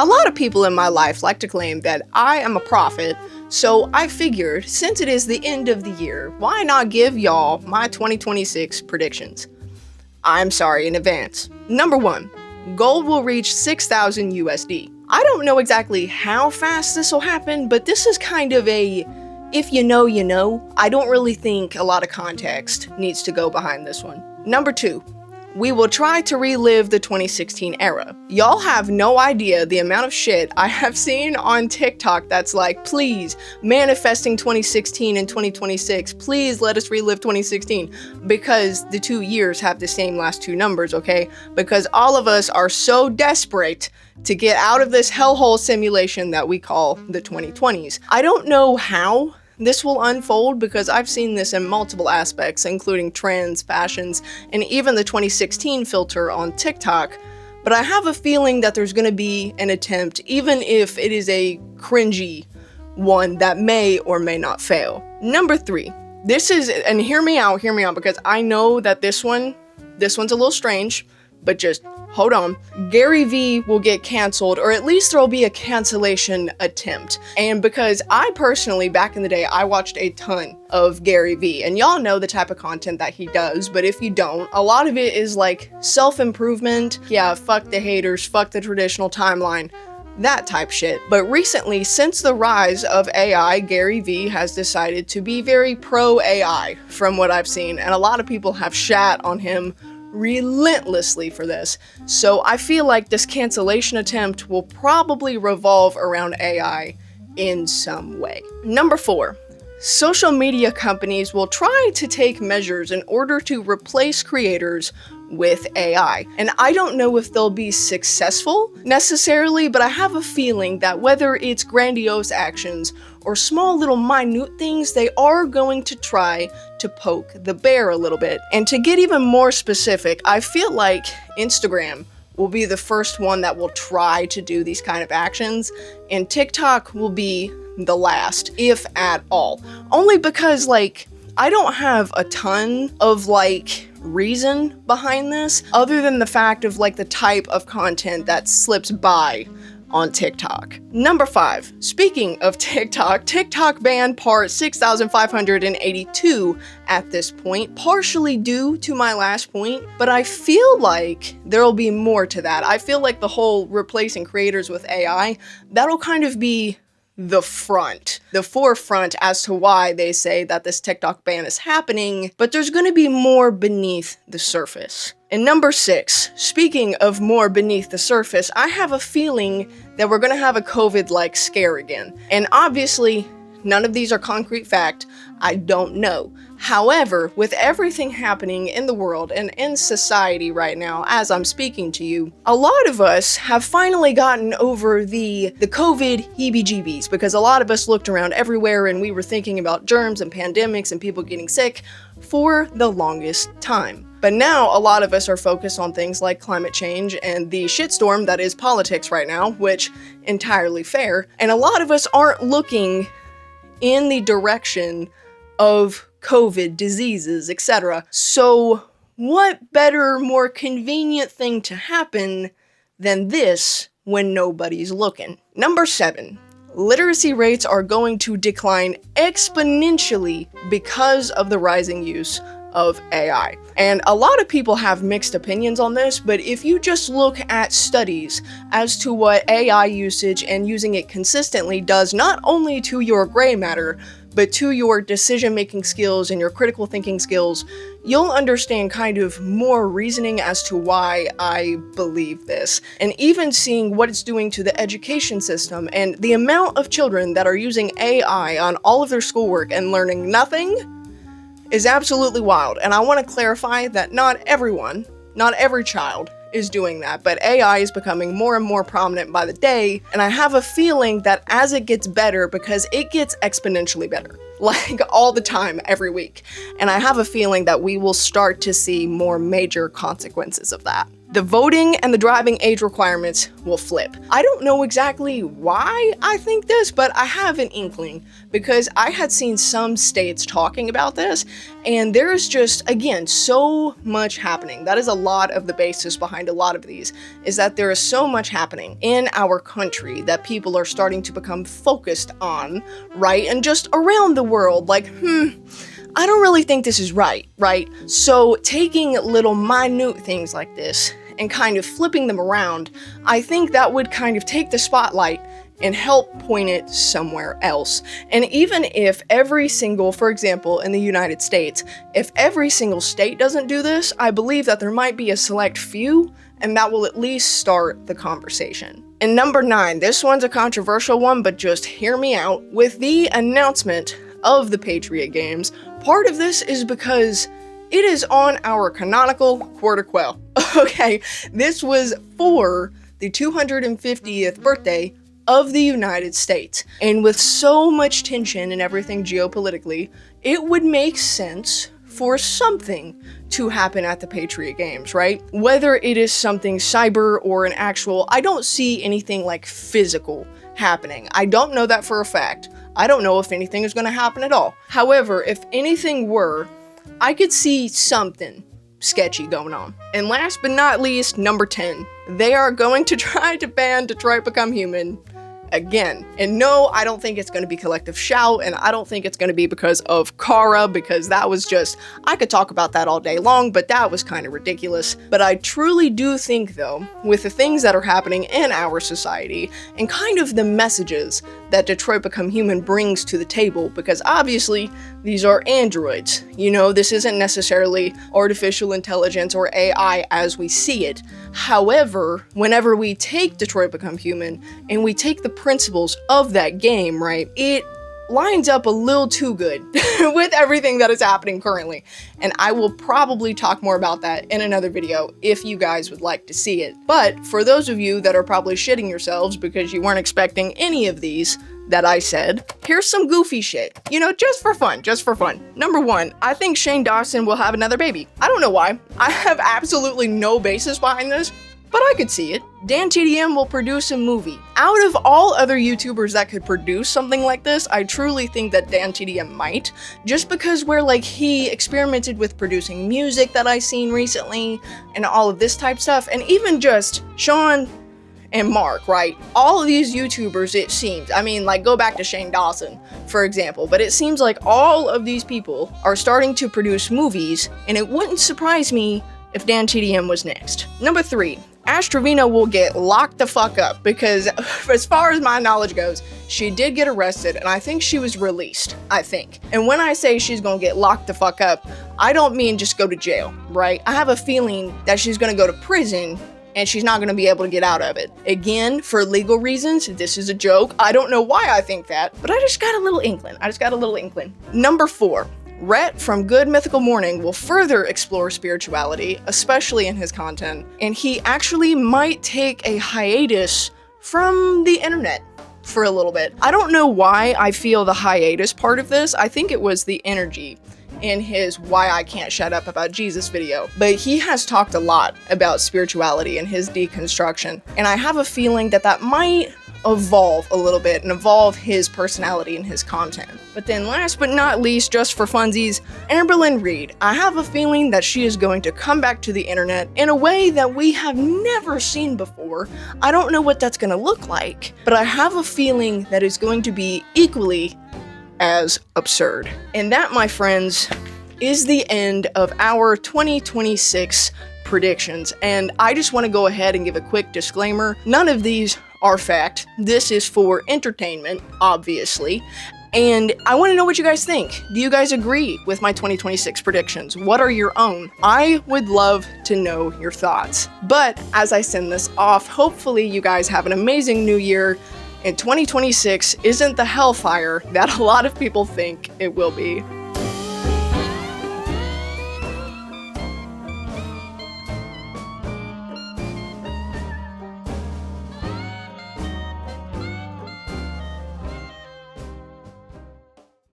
A lot of people in my life like to claim that I am a prophet, so I figured since it is the end of the year, why not give y'all my 2026 predictions? I'm sorry in advance. Number 1, gold will reach 6,000 USD. I don't know exactly how fast this will happen, but this is kind of a if you know, you know. I don't really think a lot of context needs to go behind this one. Number 2, we will try to relive the 2016 era. Y'all have no idea the amount of shit I have seen on TikTok that's like, please, manifesting 2016 and 2026, please let us relive 2016, because the 2 years have the same last 2 numbers, okay? Because all of us are so desperate to get out of this hellhole simulation that we call the 2020s. I don't know how this will unfold because I've seen this in multiple aspects, including trends, fashions, and even the 2016 filter on TikTok, but I have a feeling that there's going to be an attempt, even if it is a cringy one that may or may not fail. Number 3, this is, and hear me out, because I know that this one's a little strange, but just hold on. Gary Vee will get canceled, or at least there'll be a cancellation attempt. And because I personally, back in the day, I watched a ton of Gary Vee, and y'all know the type of content that he does, but if you don't, a lot of it is like self-improvement. Yeah, fuck the haters, fuck the traditional timeline, that type shit. But recently, since the rise of AI, Gary Vee has decided to be very pro-AI from what I've seen, and a lot of people have shat on him relentlessly for this. So I feel like this cancellation attempt will probably revolve around AI in some way. Number 4, social media companies will try to take measures in order to replace creators with AI. And I don't know if they'll be successful necessarily, but I have a feeling that whether it's grandiose actions or small little minute things, they are going to try to poke the bear a little bit. And to get even more specific, I feel like Instagram will be the first one that will try to do these kind of actions, and TikTok will be the last, if at all. Only because, like, I don't have a ton of, like, reason behind this, other than the fact of, like, the type of content that slips by on TikTok. Number 5, speaking of TikTok, TikTok banned part 6,582 at this point, partially due to my last point, but I feel like there'll be more to that. I feel like the whole replacing creators with AI, that'll kind of be the forefront as to why they say that this TikTok ban is happening, but there's going to be more beneath the surface. And number 6, speaking of more beneath the surface, I have a feeling that we're going to have a COVID-like scare again. And obviously, none of these are concrete fact. I don't know. However, with everything happening in the world and in society right now, as I'm speaking to you, a lot of us have finally gotten over the COVID heebie-jeebies, because a lot of us looked around everywhere and we were thinking about germs and pandemics and people getting sick for the longest time. But now a lot of us are focused on things like climate change and the shitstorm that is politics right now, which entirely fair. And a lot of us aren't looking in the direction of COVID, diseases, etc. So what better, more convenient thing to happen than this when nobody's looking? Number 7, literacy rates are going to decline exponentially because of the rising use of AI. And a lot of people have mixed opinions on this, but if you just look at studies as to what AI usage and using it consistently does not only to your gray matter, but to your decision-making skills and your critical thinking skills, you'll understand kind of more reasoning as to why I believe this. And even seeing what it's doing to the education system and the amount of children that are using AI on all of their schoolwork and learning nothing is absolutely wild. And I want to clarify that not every child is doing that, but AI is becoming more and more prominent by the day, and I have a feeling that as it gets better, because it gets exponentially better, like all the time, every week, and I have a feeling that we will start to see more major consequences of that. the voting and the driving age requirements will flip. I don't know exactly why I think this, but I have an inkling because I had seen some states talking about this, and there's just, again, so much happening. That is a lot of the basis behind a lot of these, is that there is so much happening in our country that people are starting to become focused on, right? And just around the world, like, I don't really think this is right? So taking little minute things like this and kind of flipping them around, I think that would kind of take the spotlight and help point it somewhere else. And even if every single, for example, in the United States, if every single state doesn't do this, I believe that there might be a select few, and that will at least start the conversation. And number 9, this one's a controversial one, but just hear me out. With the announcement of the Patriot Games, part of this is because it is on our canonical quarter quell. Okay, this was for the 250th birthday of the United States. And with so much tension and everything geopolitically, it would make sense for something to happen at the Patriot Games, right? Whether it is something cyber or an actual, I don't see anything like physical happening. I don't know that for a fact. I don't know if anything is going to happen at all. However, if anything were, I could see something sketchy going on. And last but not least, number 10, they are going to try to ban Detroit Become Human again. And no, I don't think it's going to be collective shout, and I don't think it's going to be because of Kara, because that was just, I could talk about that all day long, but that was kind of ridiculous. But I truly do think, though, with the things that are happening in our society and kind of the messages that Detroit Become Human brings to the table, because obviously these are androids, you know, this isn't necessarily artificial intelligence or AI as we see it. However, whenever we take Detroit Become Human and we take the principles of that game, right, it lines up a little too good with everything that is happening currently. And I will probably talk more about that in another video if you guys would like to see it. But for those of you that are probably shitting yourselves because you weren't expecting any of these that I said, here's some goofy shit, you know, just for fun. Number 1, I think Shane Dawson will have another baby. I don't know why. I have absolutely no basis behind this, but I could see it. Dan TDM will produce a movie. Out of all other YouTubers that could produce something like this, I truly think that Dan TDM might, just because where like he experimented with producing music that I've seen recently and all of this type stuff, and even just Sean and Mark, right? All of these YouTubers, it seems, I mean, like go back to Shane Dawson, for example, but it seems like all of these people are starting to produce movies, and it wouldn't surprise me if Dan TDM was next. Number 3, Ash Trevino will get locked the fuck up because as far as my knowledge goes, she did get arrested and I think she was released, I think. And when I say she's gonna get locked the fuck up, I don't mean just go to jail, right? I have a feeling that she's gonna go to prison and she's not gonna be able to get out of it. Again, for legal reasons, this is a joke. I don't know why I think that, but I just got a little inkling. Number 4. Rhett from Good Mythical Morning will further explore spirituality, especially in his content, and he actually might take a hiatus from the internet for a little bit. I don't know why I feel the hiatus part of this. I think it was the energy in his Why I Can't Shut Up About Jesus video, but he has talked a lot about spirituality and his deconstruction, and I have a feeling that that might evolve a little bit and evolve his personality and his content. But then last but not least, just for funsies, Amberlynn Reed. I have a feeling that she is going to come back to the internet in a way that we have never seen before. I don't know what that's going to look like, but I have a feeling that it's going to be equally as absurd. And that, my friends, is the end of our 2026 predictions. And I just want to go ahead and give a quick disclaimer. None of these are fact. This is for entertainment, obviously. And I want to know what you guys think. Do you guys agree with my 2026 predictions? What are your own? I would love to know your thoughts. But as I send this off, hopefully you guys have an amazing new year, and 2026 isn't the hellfire that a lot of people think it will be.